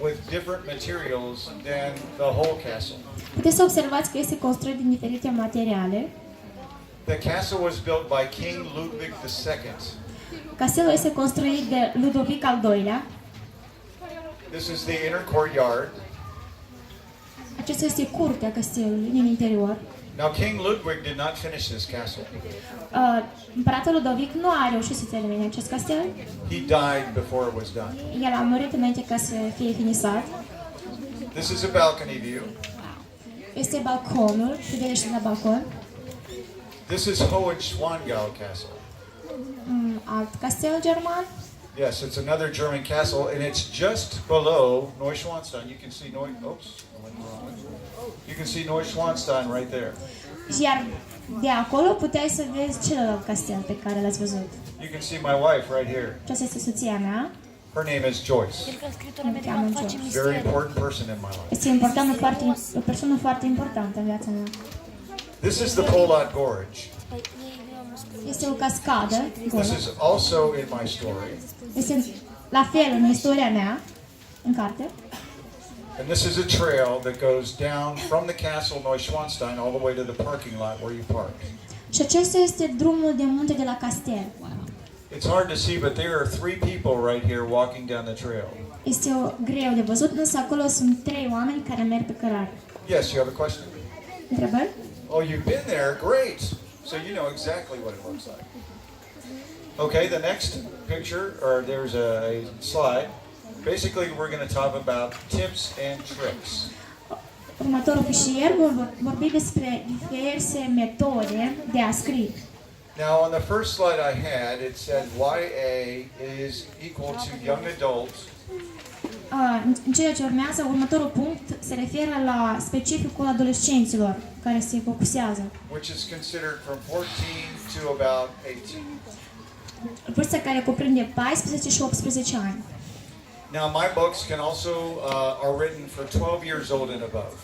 with different materials than the whole castle. Puteți să observați că este construit din diferite materiale. The castle was built by King Ludwig II. Castelul este construit de Ludovic al II-lea. This is the inner courtyard. Acesta este curtea castelului din interior. Now, King Ludwig did not finish this castle. Împăratul Ludovic nu a reușit să termine acest castel. He died before it was done. El a murit înainte ca să fie finisat. This is a balcony view. Este balconul, privește la balcon. This is Hohenschwangau Castle. Alt castel german. Yes, it's another German castle, and it's just below Neuschwanstein. You can see You can see Neuschwanstein right there. Iar de acolo puteai să vezi celălalt castel pe care l-ați văzut. You can see my wife right here. Aceasta este soția mea. Her name is Joyce. Mă cheamă Joyce. Very important person in my life. Este o persoană foarte importantă în viața mea. This is the Polat Gorge. Este o cascadă. This is also in my story. Este la fel în istoria mea, în carte. And this is a trail that goes down from the castle Neuschwanstein all the way to the parking lot where you park. Și acesta este drumul de munte de la castel. It's hard to see, but there are 3 people right here walking down the trail. Este greu de văzut, însă acolo sunt 3 oameni care merg pe cărare. Yes, you have a question? Întrebări? Oh, you've been there. Great. So you know exactly what it looks like. Okay, the next picture, or there's a slide. Basically, we're going to talk about tips and tricks. Următorul fișier vom vorbi despre diverse metode de a scrie. Now, on the first slide I had, it said YA is equal to young adults. În ceea ce urmează, următorul punct se referă la specificul adolescenților care se focusează. Which is considered from 14 to about 18. Vârsta care cuprinde 14 și 18 ani. Now, my books can also are written for 12 years old and above.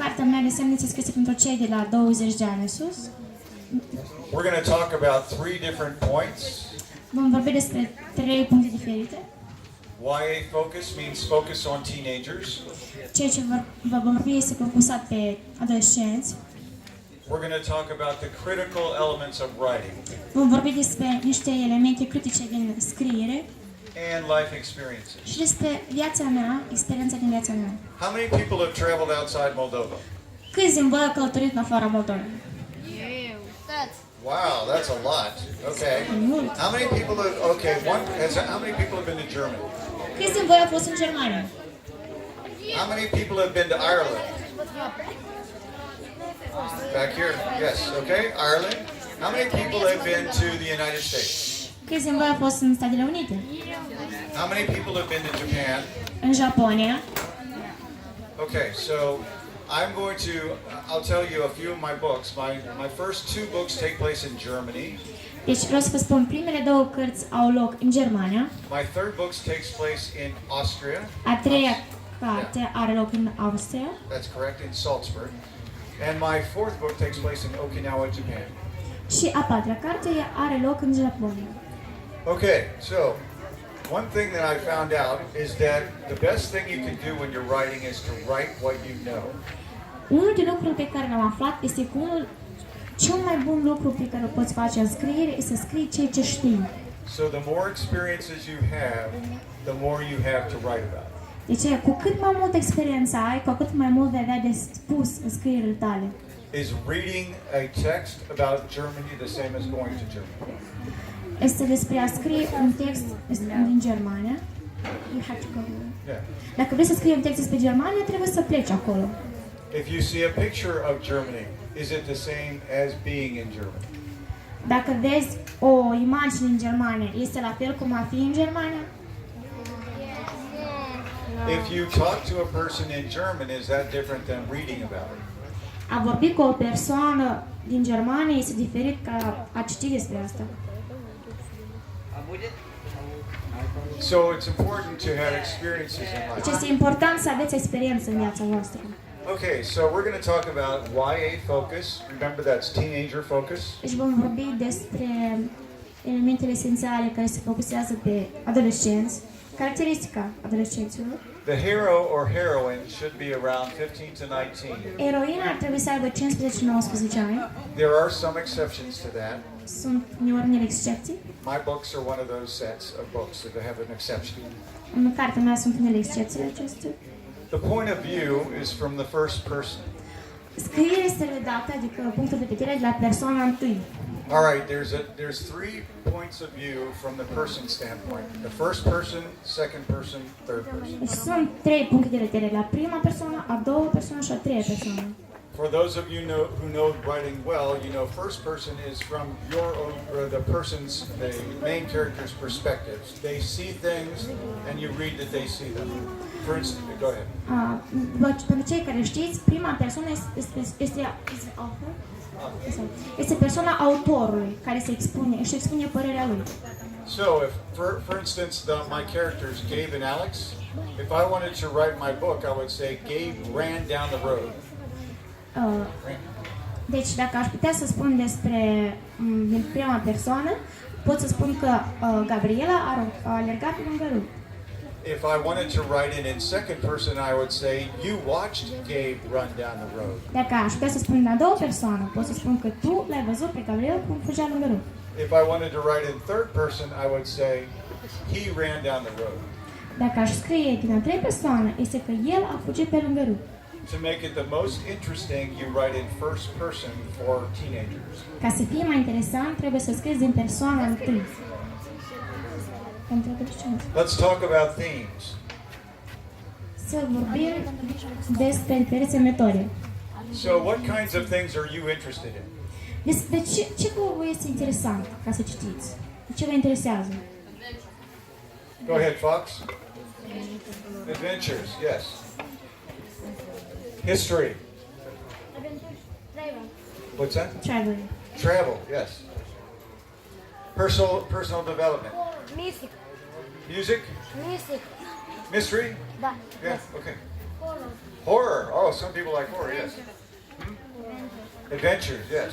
Cartea mea de asemenea este scrisă pentru cei de la 20 de ani sus. We're going to talk about 3 different points. Vom vorbi despre 3 puncte diferite. YA focus means focus on teenagers. Ceea ce vom vorbi este focusat pe adolescenți. We're going to talk about the critical elements of writing. Vom vorbi despre niște elemente critice din scriere. And life experiences. Și despre viața mea, experiența din viața mea. How many people have traveled outside Moldova? Câți din voi au călătorit în afara Moldovei? Wow, that's a lot. Okay. How many people have, how many people have been to Germany? Câți din voi au fost în Germania? How many people have been to Ireland? Back here? Yes, okay, Ireland. How many people have been to the United States? Câți din voi au fost în Statele Unite? How many people have been to Japan? În Japonia? Okay, so I'm going to, I'll tell you a few of my books. My first 2 books take place in Germany. Deci vreau să vă spun, primele 2 cărți au loc în Germania. My third book takes place in Austria. A treia carte are loc în Austria. That's correct, in Salzburg. And my 4th book takes place in Okinawa, Japan. Și a patra carte are loc în Japonia. Okay, so one thing that I found out is that the best thing you can do when you're writing is to write what you know. Unul din lucrurile pe care l-am aflat este că cel mai bun lucru pe care îl poți face în scriere este să scrii ceea ce știi. So the more experiences you have, the more you have to write about it. Deci, cu cât mai multă experiență ai, cu atât mai mult vei avea de spus în scrierile tale. Is reading a text about Germany the same as going to Germany? Este despre a scrie un text din Germania. You have to go. Yeah. Dacă vrei să scrii un text despre Germania, trebuie să pleci acolo. If you see a picture of Germany, is it the same as being in Germany? Dacă vezi o imagine în Germania, este la fel cum a fi în Germania? If you talk to a person in German, is that different than reading about it? A vorbi cu o persoană din Germania este diferit ca a citi despre asta. So it's important to have experiences in Deci life. este important să aveți experiență în viața voastră. Okay, so we're going to talk about YA focus. Remember, that's teenager focus. Deci vom vorbi despre elementele esențiale care se focusează pe adolescenți. Caracteristica adolescenților. The hero or heroine should be around 15 to 19. Eroina ar trebui să aibă 15-19 ani. There are some exceptions to that. Sunt unele excepții. My books are one of those sets of books that have an exception. În cartea mea sunt unele excepții acestea. The point of view is from the first person. Scrierea este redată, adică punctul de vedere de la persoana întâi. All right, there's three points of view from the person standpoint. The first person, second person, third person. Deci sunt trei puncte de vedere, la prima persoană, a doua persoană și a treia persoană. For those of you who know writing well, you know first person is from your own, the main character's perspectives. They see things, and you read that they see them. For instance, go ahead. Pentru cei care știți, prima persoană este persoana autorului care își expune părerea lui. So, if for instance, my characters Gabe and Alex, if I wanted to write my book, I would say Gabe ran down the road. Deci, dacă aș putea să spun despre din prima persoană, pot să spun că Gabriela a alergat lângă râu. If I wanted to write it in second person, I would say you watched Gabe run down the road. Dacă aș putea să spun în a doua persoană, pot să spun că tu l-ai văzut pe Gabriela cum fugea lângă râu. If I wanted to write in third person, I would say he ran down the road. Dacă aș scrie din a treia persoană, este că el a fugit pe lângă râu. To make it the most interesting, you write in first person for teenagers. Ca să fie mai interesant, trebuie să scrieți din persoana întâi. Pentru adolescenți. Let's talk about themes. Să vorbim despre diferite metode. So, what kinds of things are you interested in? Despre ce vă este interesant ca să citiți? Ce vă interesează? Go ahead, Fox. Adventures, yes. History. What's that? Traveling. Travel, yes. Personal development. Music. Music? Music. Mystery? Da. Yeah, okay. Horror. Oh, some people like horror, yes. Adventures, yes.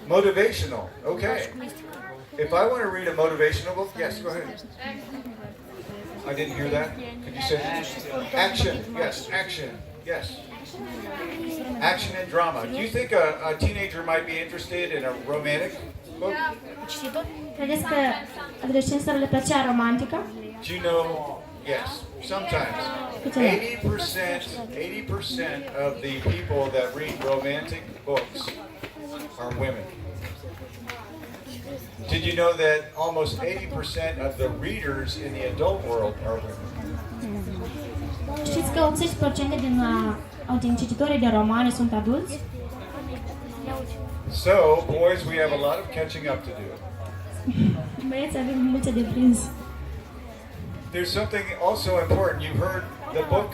Motivational, okay. If I want to read a motivational book, yes, go ahead. I didn't hear that. Could you say that? Action, yes, action, yes. Action and drama. Do you think a teenager might be interested in a romantic book? Credeți că adolescenților le plăcea romantica? Do you know? Yes, sometimes. 80% of the people that read romantic books are women. Did you know that almost 80% of the readers in the adult world are women? Știți că 80% din cititorii de romane sunt adulți? So, boys, we have a lot of catching up to do. Băieți, avem multe de prins. There's something also important. You heard the book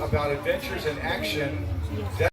about adventures and action.